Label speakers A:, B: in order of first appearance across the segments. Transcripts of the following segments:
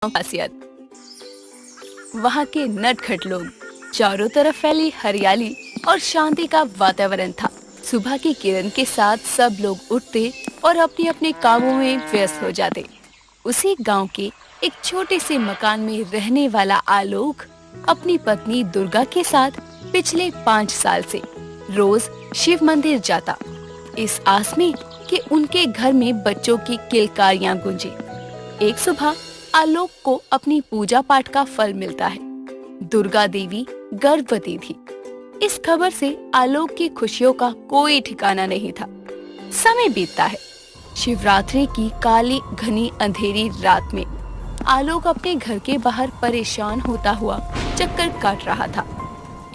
A: खासियत। वहाँ के नटखट लोग, चारों तरफ फैली हरियाली और शांति का वातावरण था। सुबह की किरण के साथ सब लोग उठते और अपने अपने कामों में व्यस्त हो जाते। उसी गांव के एक छोटे से मकान में रहने वाला आलोक अपनी पत्नी दुर्गा के साथ पिछले 5 साल से रोज शिव मंदिर जाता, इस आस में कि उनके घर में बच्चों की किलकारियां गूंजे। एक सुबह आलोक को अपनी पूजा पाठ का फल मिलता है। दुर्गा देवी गर्भवती थी। इस खबर से आलोक की खुशियों का कोई ठिकाना नहीं था। समय बीतता है। शिवरात्रि की काली घनी अंधेरी रात में आलोक अपने घर के बाहर परेशान होता हुआ चक्कर काट रहा था।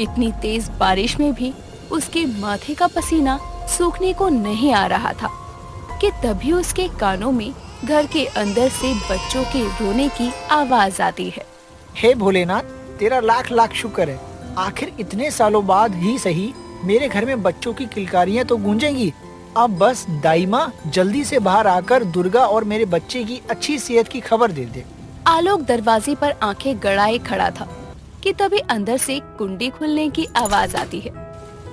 A: इतनी तेज बारिश में भी उसके माथे का पसीना सूखने को नहीं आ रहा था कि तभी उसके कानों में घर के अंदर से बच्चों के रोने की आवाज आती है।
B: हे भोलेनाथ, तेरा लाख लाख शुक्र है। आखिर इतने सालों बाद ही सही मेरे घर में बच्चों की किलकारियां तो गूंजेंगी। अब बस दाई माँ जल्दी से बाहर आकर दुर्गा और मेरे बच्चे की अच्छी सेहत की खबर दे दे।
A: आलोक दरवाजे पर आंखें गड़ाए खड़ा था कि तभी अंदर से कुंडी खुलने की आवाज आती है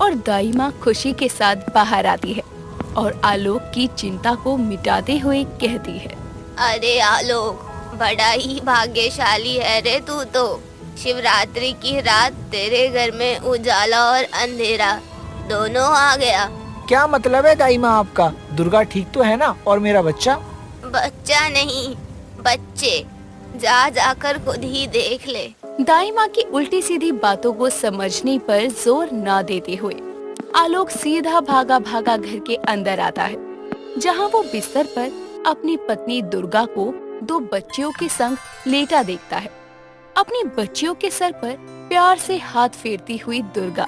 A: और दाई माँ खुशी के साथ बाहर आती है और आलोक की चिंता को मिटाते हुए कहती है,
C: अरे आलोक, बड़ा ही भाग्यशाली है रे तू तो। शिवरात्रि की रात तेरे घर में उजाला और अंधेरा दोनों आ गया।
B: क्या मतलब है दाई माँ आपका? दुर्गा ठीक तो है ना? और मेरा बच्चा?
C: बच्चा नहीं, बच्चे। जा जाकर खुद ही देख ले।
A: दाई माँ की उल्टी सीधी बातों को समझने पर जोर न देते हुए आलोक सीधा भागा भागा घर के अंदर आता है, जहाँ वो बिस्तर पर अपनी पत्नी दुर्गा को 2 बच्चियों के संग लेटा देखता है। अपनी बच्चियों के सर पर प्यार से हाथ फेरती हुई दुर्गा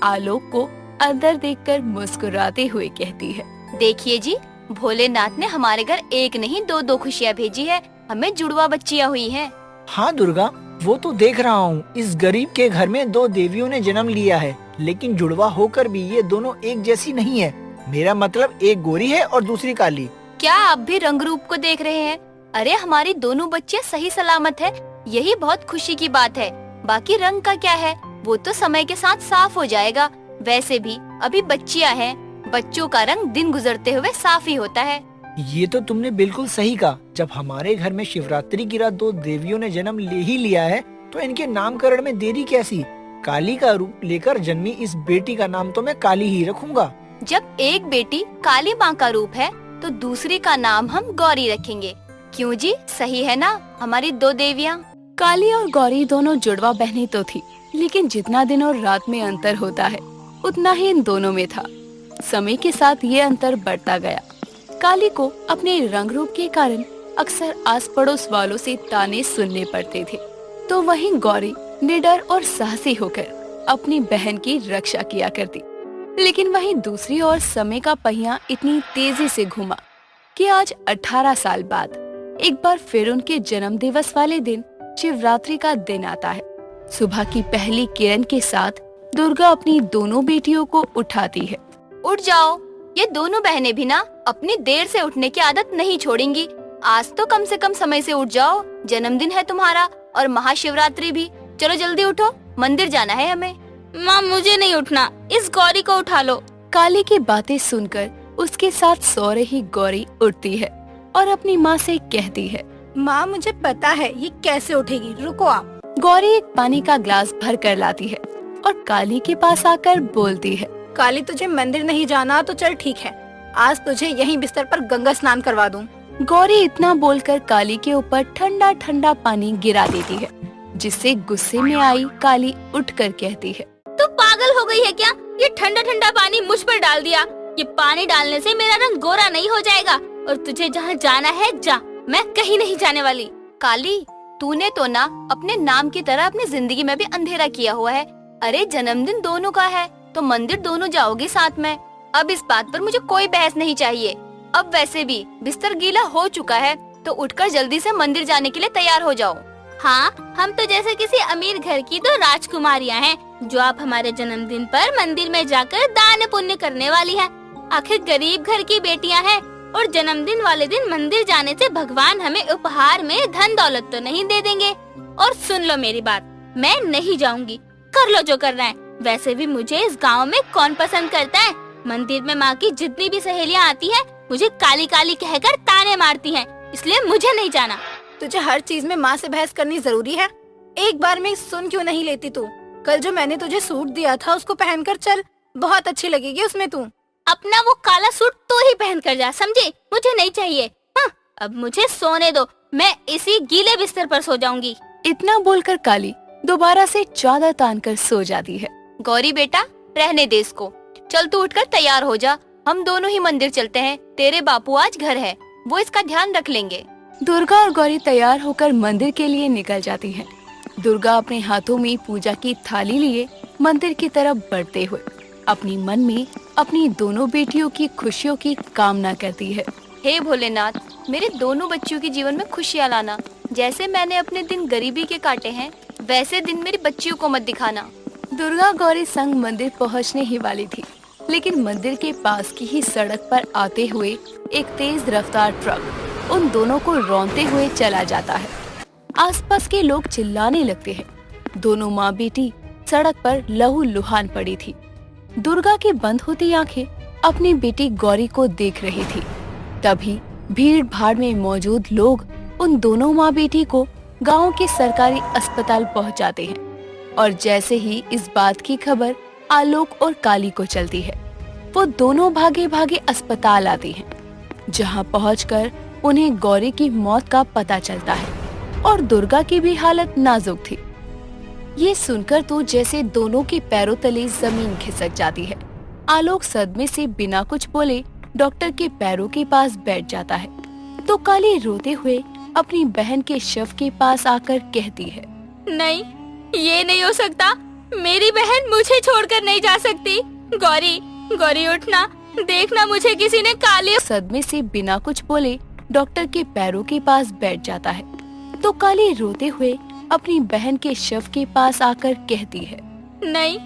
A: आलोक को अंदर देखकर मुस्कुराते हुए कहती है,
C: देखिए जी, भोलेनाथ ने हमारे घर एक नहीं 2 खुशियाँ भेजी है। हमें जुड़वा बच्चियाँ हुई हैं।
B: हाँ दुर्गा, वो तो देख रहा हूँ। इस गरीब के घर में 2 देवियों ने जन्म लिया है, लेकिन जुड़वा होकर भी ये दोनों एक जैसी नहीं है। मेरा मतलब एक गोरी है और दूसरी काली।
C: क्या आप भी रंग रूप को देख रहे हैं? अरे हमारी दोनों बच्चियाँ सही सलामत है, यही बहुत खुशी की बात है। बाकी रंग का क्या है, वो तो समय के साथ साफ हो जाएगा। वैसे भी अभी बच्चियाँ हैं, बच्चों का रंग दिन गुजरते हुए साफ ही होता है।
B: ये तो तुमने बिल्कुल सही कहा। जब हमारे घर में शिवरात्रि की रात 2 देवियों ने जन्म ले ही लिया है, तो इनके नामकरण में देरी कैसी? काली का रूप लेकर जन्मी इस बेटी का नाम तो मैं काली ही रखूंगा।
C: जब एक बेटी काली माँ का रूप है, तो दूसरी का नाम हम गौरी रखेंगे। क्यों जी, सही है ना हमारी 2 देवियाँ?
A: काली और गौरी दोनों जुड़वा बहनें तो थी, लेकिन जितना दिन और रात में अंतर होता है उतना ही इन दोनों में था। समय के साथ ये अंतर बढ़ता गया। काली को अपने रंग रूप के कारण अक्सर आस पड़ोस वालों से ताने सुनने पड़ते थे, तो वहीं गौरी निडर और साहसी होकर अपनी बहन की रक्षा किया करती। लेकिन वहीं दूसरी ओर समय का पहिया इतनी तेजी से घूमा कि आज 18 साल बाद एक बार फिर उनके जन्म दिवस वाले दिन शिवरात्रि का दिन आता है। सुबह की पहली किरण के साथ दुर्गा अपनी दोनों बेटियों को उठाती है।
C: उठ जाओ, ये दोनों बहनें भी ना अपनी देर से उठने की आदत नहीं छोड़ेंगी। आज तो कम से कम समय से उठ जाओ, जन्मदिन है तुम्हारा और महाशिवरात्रि भी। चलो जल्दी उठो, मंदिर जाना है हमें। माँ मुझे नहीं उठना, इस गौरी को उठा लो।
A: काली की बातें सुनकर उसके साथ सो रही गौरी उठती है और अपनी माँ से कहती है,
D: माँ मुझे पता है ये कैसे उठेगी, रुको आप।
A: गौरी एक पानी का ग्लास भर कर लाती है और काली के पास आकर बोलती है,
D: काली तुझे मंदिर नहीं जाना तो चल ठीक है, आज तुझे यहीं बिस्तर पर गंगा स्नान करवा दूं।
A: गौरी इतना बोलकर काली के ऊपर ठंडा ठंडा पानी गिरा देती है, जिससे गुस्से में आई काली उठकर कहती है,
C: तू पागल हो गई है क्या? ये ठंडा ठंडा पानी मुझ पर डाल दिया। ये पानी डालने से मेरा रंग गोरा नहीं हो जाएगा और तुझे जहाँ जाना है जा, मैं कहीं नहीं जाने वाली। काली, तूने तो ना अपने नाम की तरह अपनी जिंदगी में भी अंधेरा किया हुआ है। अरे जन्मदिन दोनों का है तो मंदिर दोनों जाओगे साथ में। अब इस बात पर मुझे कोई बहस नहीं चाहिए। अब वैसे भी बिस्तर गीला हो चुका है, तो उठकर जल्दी से मंदिर जाने के लिए तैयार हो जाओ। हाँ, हम तो जैसे किसी अमीर घर की 2 राजकुमारियाँ हैं, जो आप हमारे जन्मदिन पर मंदिर में जाकर दान पुण्य करने वाली हैं। आखिर गरीब घर की बेटियाँ हैं और जन्मदिन वाले दिन मंदिर जाने से भगवान हमें उपहार में धन दौलत तो नहीं दे देंगे। और सुन लो मेरी बात, मैं नहीं जाऊंगी, कर लो जो करना है। वैसे भी मुझे इस गांव में कौन पसंद करता है। मंदिर में माँ की जितनी भी सहेलियाँ आती हैं, मुझे काली काली कहकर ताने मारती हैं, इसलिए मुझे नहीं जाना।
D: तुझे हर चीज में माँ से बहस करनी जरूरी है? एक बार में सुन क्यों नहीं लेती तू? कल जो मैंने तुझे सूट दिया था उसको पहनकर चल, बहुत अच्छी लगेगी उसमें तू।
C: अपना वो काला सूट तो ही पहन कर जा, समझे? मुझे नहीं चाहिए। हाँ, अब मुझे सोने दो, मैं इसी गीले बिस्तर पर सो जाऊंगी।
A: इतना बोलकर काली दोबारा से चादर तानकर सो जाती है।
E: गौरी बेटा, रहने दे इसको। चल तू उठकर तैयार हो जा, हम दोनों ही मंदिर चलते हैं। तेरे बापू आज घर है, वो इसका ध्यान रख लेंगे।
A: दुर्गा और गौरी तैयार होकर मंदिर के लिए निकल जाती हैं। दुर्गा अपने हाथों में पूजा की थाली लिए मंदिर की तरफ बढ़ते हुए अपनी मन में अपनी दोनों बेटियों की खुशियों की कामना करती है।
E: हे भोलेनाथ, मेरे दोनों बच्चियों के जीवन में खुशियाँ लाना। जैसे मैंने अपने दिन गरीबी के काटे हैं, वैसे दिन मेरी बच्चियों को मत दिखाना।
A: दुर्गा गौरी संग मंदिर पहुंचने ही वाली थी, लेकिन मंदिर के पास की ही सड़क पर आते हुए एक तेज रफ्तार ट्रक उन दोनों को रौंदते हुए चला जाता है। आसपास के लोग चिल्लाने लगते हैं। दोनों माँ बेटी सड़क पर लहूलुहान पड़ी थी। दुर्गा की बंद होती आंखें अपनी बेटी गौरी को देख रही थी। तभी भीड़ भाड़ में मौजूद लोग उन दोनों माँ बेटी को गांव के सरकारी अस्पताल पहुंचाते हैं। और जैसे ही इस बात की खबर आलोक और काली को चलती है, वो दोनों भागे भागे अस्पताल आती हैं, जहां पहुंचकर उन्हें गौरी की मौत का पता चलता है और दुर्गा की भी हालत नाजुक थी। ये सुनकर तो जैसे दोनों के पैरों तले जमीन खिसक जाती है। आलोक सदमे से बिना कुछ बोले डॉक्टर के पैरों के पास बैठ जाता है, तो काली रोते हुए अपनी बहन के शव के पास आकर कहती है,
C: नहीं, ये नहीं हो सकता। मेरी बहन मुझे छोड़कर नहीं जा सकती। गौरी, गौरी उठना, देखना मुझे किसी ने काली।
A: सदमे से बिना कुछ बोले डॉक्टर के पैरों के पास बैठ जाता है, तो काली रोते हुए अपनी बहन के शव के पास आकर कहती है,
C: नहीं,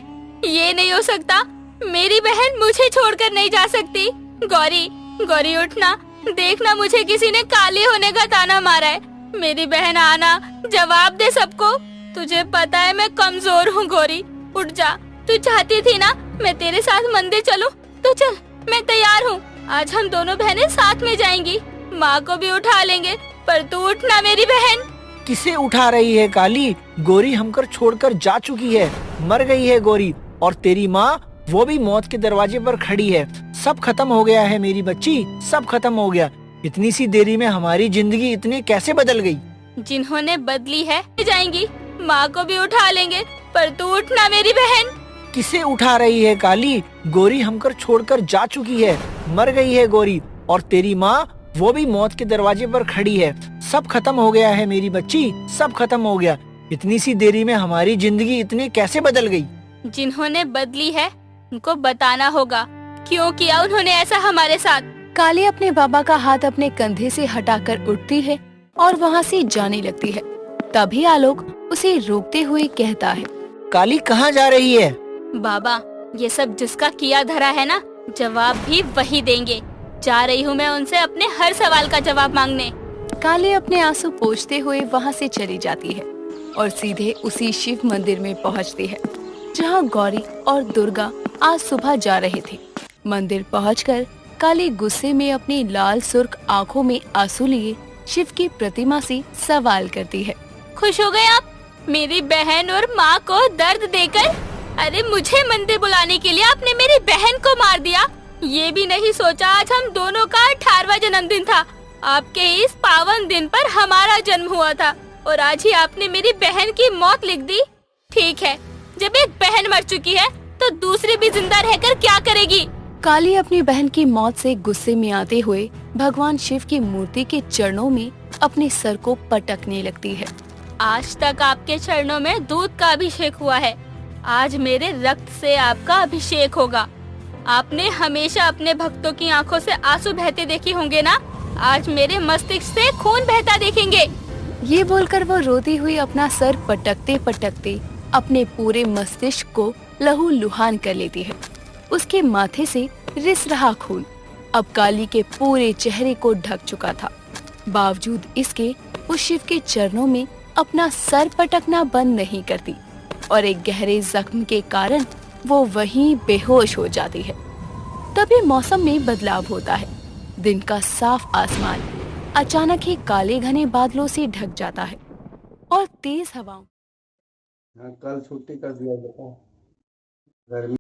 C: ये नहीं हो सकता। मेरी बहन मुझे छोड़कर नहीं जा सकती। गौरी, गौरी उठना, देखना मुझे किसी ने काली होने का ताना मारा है। मेरी बहन आना, जवाब दे सबको। तुझे पता है मैं कमजोर हूँ गौरी, उठ जा। तू चाहती थी ना मैं तेरे साथ मंदिर चलूं, तो चल, मैं तैयार हूँ। आज हम दोनों बहनें साथ में जाएंगी, माँ को भी उठा लेंगे, पर तू उठना मेरी बहन।
B: किसे उठा रही है काली? गौरी हमकर छोड़कर जा चुकी है, मर गई है गौरी। और तेरी माँ, वो भी मौत के दरवाजे पर खड़ी है। सब खत्म हो गया है मेरी बच्ची, सब खत्म हो गया। इतनी सी देरी में हमारी जिंदगी इतने कैसे बदल गई?
C: जिन्होंने बदली है जाएंगी, माँ को भी उठा लेंगे, पर तू उठना मेरी बहन।
B: किसे उठा रही है काली? गौरी हमकर छोड़कर जा चुकी है, मर गई है गौरी। और तेरी माँ, वो भी मौत के दरवाजे पर खड़ी है। सब खत्म हो गया है मेरी बच्ची, सब खत्म हो गया। इतनी सी देरी में हमारी जिंदगी इतने कैसे बदल गई?
C: जिन्होंने बदली है उनको बताना होगा क्यों किया उन्होंने ऐसा हमारे साथ।
A: काली अपने बाबा का हाथ अपने कंधे से हटाकर उठती है और वहाँ से जाने लगती है। तभी आलोक उसे रोकते हुए कहता है,
B: काली कहाँ जा रही है?
C: बाबा, ये सब जिसका किया धरा है ना, जवाब भी वही देंगे। जा रही हूँ मैं उनसे अपने हर सवाल का जवाब मांगने।
A: काली अपने आंसू पोंछते हुए वहाँ से चली जाती है और सीधे उसी शिव मंदिर में पहुँचती है, जहाँ गौरी और दुर्गा आज सुबह जा रहे थे। मंदिर पहुंचकर काली गुस्से में अपनी लाल सुर्ख आंखों में आंसू लिए शिव की प्रतिमा से सवाल करती है,
C: खुश हो गए आप मेरी बहन और माँ को दर्द देकर? अरे मुझे मंदिर बुलाने के लिए आपने मेरी बहन को मार दिया। ये भी नहीं सोचा आज हम दोनों का 18वां जन्मदिन था। आपके इस पावन दिन पर हमारा जन्म हुआ था और आज ही आपने मेरी बहन की मौत लिख दी। ठीक है, जब एक बहन मर चुकी है तो दूसरी भी जिंदा रहकर क्या करेगी?
A: काली अपनी बहन की मौत से गुस्से में आते हुए भगवान शिव की मूर्ति के चरणों में अपने सर को पटकने लगती है।
C: आज तक आपके चरणों में दूध का अभिषेक हुआ है, आज मेरे रक्त से आपका अभिषेक होगा। आपने हमेशा अपने भक्तों की आंखों से आंसू बहते देखे होंगे ना, आज मेरे मस्तिष्क से खून बहता देखेंगे।
A: ये बोलकर वो रोती हुई अपना सर पटकते पटकते अपने पूरे मस्तिष्क को लहूलुहान कर लेती है। उसके माथे से रिस रहा खून अब काली के पूरे चेहरे को ढक चुका था। बावजूद इसके वो शिव के चरणों में अपना सर पटकना बंद नहीं करती और एक गहरे जख्म के कारण वो वहीं बेहोश हो जाती है। तभी मौसम में बदलाव होता है। दिन का साफ आसमान अचानक ही काले घने बादलों से ढक जाता है और तेज हवाओं
F: हाँ, कल छुट्टी कर दिया बेटा, गर्मी